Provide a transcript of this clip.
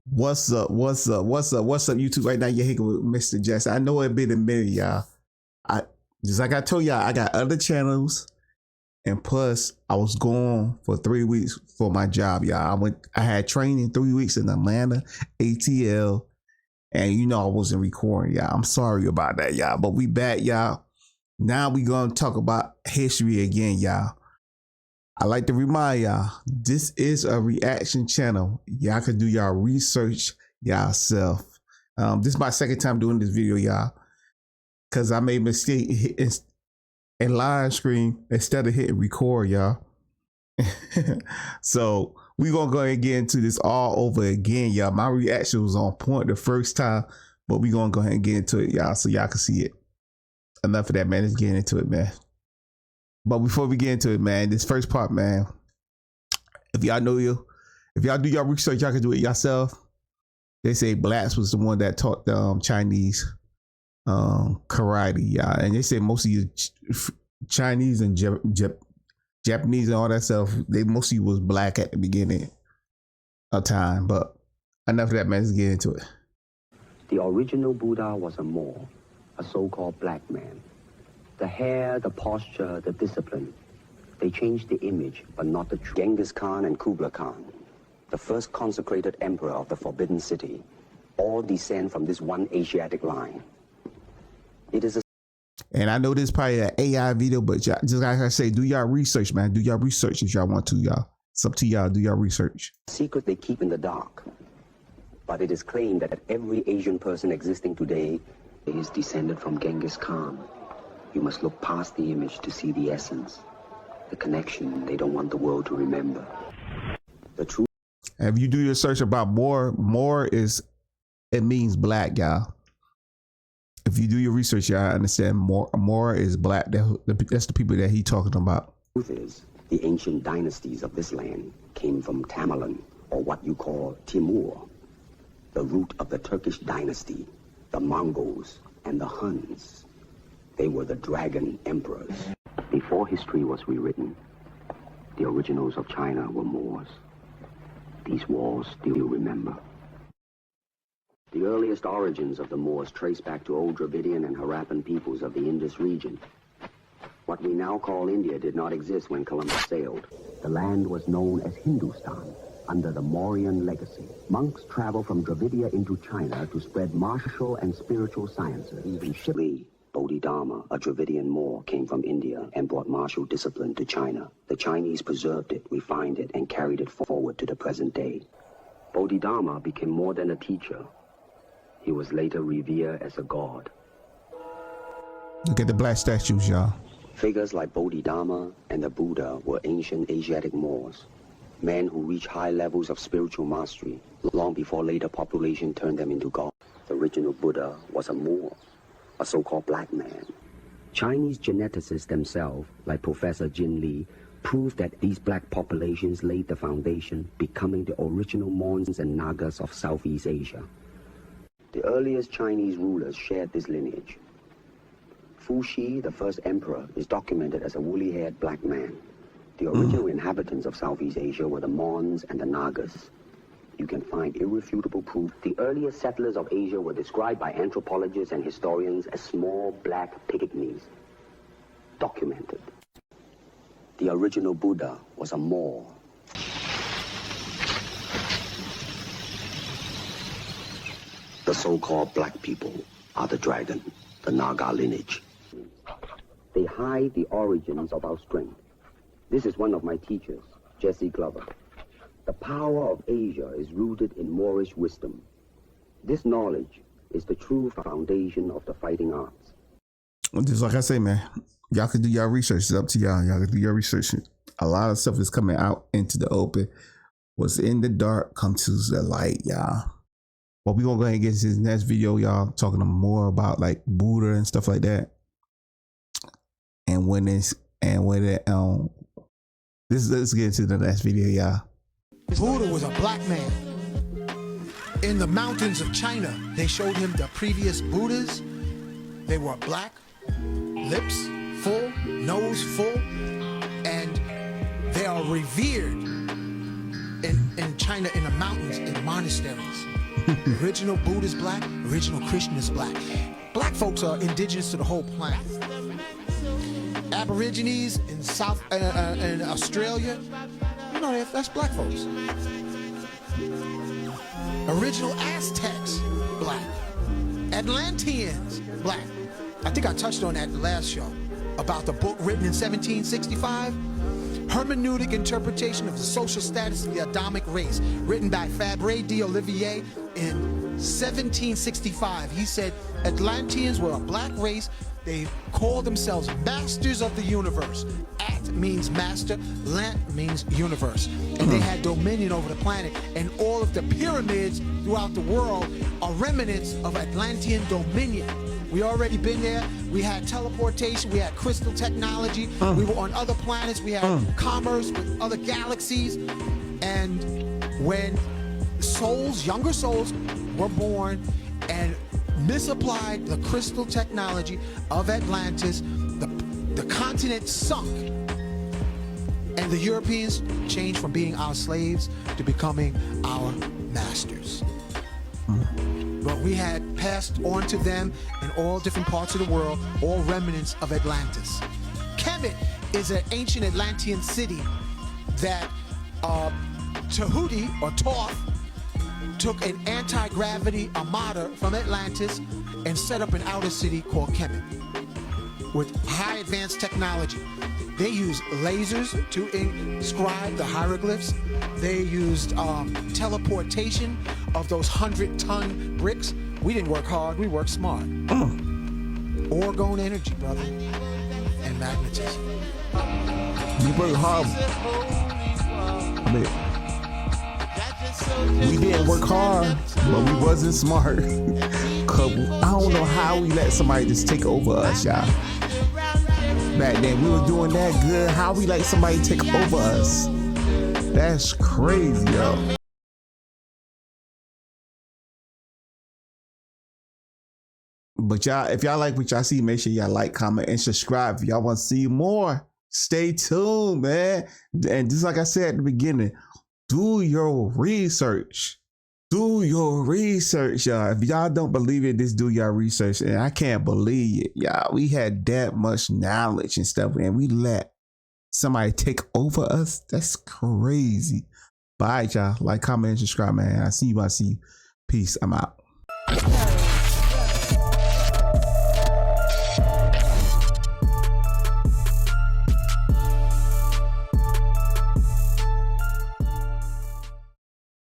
What's up? What's up? What's up? What's up, YouTube? Right now, you're hanging with Mr. Jackson. I know it's been a minute, y'all. Just like I told y'all, I got other channels, and plus, I was gone for 3 weeks for my job, y'all. I had training 3 weeks in Atlanta, ATL, and I wasn't recording, y'all. I'm sorry about that, y'all. But we back, y'all. Now we gonna talk about history again, y'all. I like to remind y'all, this is a reaction channel. Y'all can do y'all research yourself. This is my second time doing this video, y'all, because I made a mistake in live stream instead of hitting record, y'all. So we gonna go ahead and get into this all over again, y'all. My reaction was on point the first time, but we gonna go ahead and get into it, y'all, so y'all can see it. Enough of that, man. Let's get into it, man. But before we get into it, man, this first part, man, if y'all do your research, y'all can do it yourself. They say blacks was the one that taught the Chinese karate, y'all. And they say most of you Chinese and Japanese and all that stuff, they mostly was black at the beginning of time. But enough of that, man. Let's get into it. The original Buddha was a Moor, a so-called black man. The hair, the posture, the discipline. They changed the image, but not the truth. Genghis Khan and Kublai Khan, the first consecrated emperor of the Forbidden City, all descend from this one Asiatic line. It is a... And I know this is probably an AI video, but just like I say, do y'all research, man. Do y'all research if y'all want to, y'all. It's up to y'all. Do y'all research. Secret they keep in the dark. But it is claimed that every Asian person existing today is descended from Genghis Khan. You must look past the image to see the essence, the connection they don't want the world to remember. The truth. And if you do your search about Moor it means black, y'all. If you do your research, y'all understand Moor is black. That's the people that he talking about. The truth is, the ancient dynasties of this land came from Tamerlan, or what you call Timur, the root of the Turkish dynasty, the Mongols, and the Huns. They were the dragon emperors. Before history was rewritten, the originals of China were Moors. These walls still remember. The earliest origins of the Moors trace back to old Dravidian and Harappan peoples of the Indus region. What we now call India did not exist when Columbus sailed. The land was known as Hindustan under the Mauryan legacy. Monks traveled from Dravidia into China to spread martial and spiritual sciences. Even Bodhidharma, a Dravidian Moor, came from India and brought martial discipline to China. The Chinese preserved it, refined it, and carried it forward to the present day. Bodhidharma became more than a teacher. He was later revered as a god. Look at the black statues, y'all. Figures like Bodhidharma and the Buddha were ancient Asiatic Moors, men who reached high levels of spiritual mastery long before later population turned them into gods. The original Buddha was a Moor, a so-called black man. Chinese geneticists themselves, like Professor Jin Li, proved that these black populations laid the foundation, becoming the original Mons and Nagas of Southeast Asia. The earliest Chinese rulers shared this lineage. Fu Xi, the first emperor, is documented as a woolly-haired black man. The original inhabitants of Southeast Asia were the Mons and the Nagas. You can find irrefutable proof. The earliest settlers of Asia were described by anthropologists and historians as small black pygmies. Documented. The original Buddha was a Moor. The so-called black people are the dragon, the Naga lineage. They hide the origins of our strength. This is one of my teachers, Jesse Glover. The power of Asia is rooted in Moorish wisdom. This knowledge is the true foundation of the fighting arts. Just like I say, man, y'all can do y'all research. It's up to y'all. Y'all can do your research. A lot of stuff is coming out into the open. What's in the dark comes to the light, y'all. But we gonna go ahead and get to this next video, y'all, talking more about like Buddha and stuff like that. And let's get into the next video, y'all. Buddha was a black man. In the mountains of China, they showed him the previous Buddhas. They were black, lips full, nose full, and they are revered in China in the mountains, in monasteries. Original Buddha is black, original Christian is black. Black folks are indigenous to the whole planet. Aborigines in South in Australia, you know, that's black folks. Original Aztecs, black. Atlanteans, black. I think I touched on that in the last show about the book written in 1765, Hermeneutic Interpretation of the Social Status of the Adamic Race, written by Fabre d'Olivier in 1765. He said Atlanteans were a black race. They called themselves masters of the universe. At means master, lant means universe. And they had dominion over the planet. And all of the pyramids throughout the world are remnants of Atlantean dominion. We already been there. We had teleportation. We had crystal technology. We were on other planets. We had commerce with other galaxies. And when souls, younger souls, were born and misapplied the crystal technology of Atlantis, the continent sunk. And the Europeans changed from being our slaves to becoming our masters. But we had passed on to them in all different parts of the world, all remnants of Atlantis. Kemet is an ancient Atlantean city that Tahuti, or Thoth, took an anti-gravity armada from Atlantis and set up an outer city called Kemet with high advanced technology. They used lasers to inscribe the hieroglyphs. They used teleportation of those 100-ton bricks. We didn't work hard, we worked smart. Orgone energy, brother, and magnetism. We worked hard. I mean, we didn't work hard, but we wasn't smart. Cause I don't know how we let somebody just take over us, y'all. Back then we were doing that good. How we let somebody take over us? That's crazy, yo. But y'all, if y'all like what y'all see, make sure y'all like, comment, and subscribe. If y'all want to see more, stay tuned, man. And just like I said at the beginning, do your research. Do your research, y'all. If y'all don't believe it, just do your research. And I can't believe it, y'all. We had that much knowledge and stuff, and we let somebody take over us. That's crazy. Bye, y'all. Like, comment, and subscribe, man. I see you. Peace. I'm out.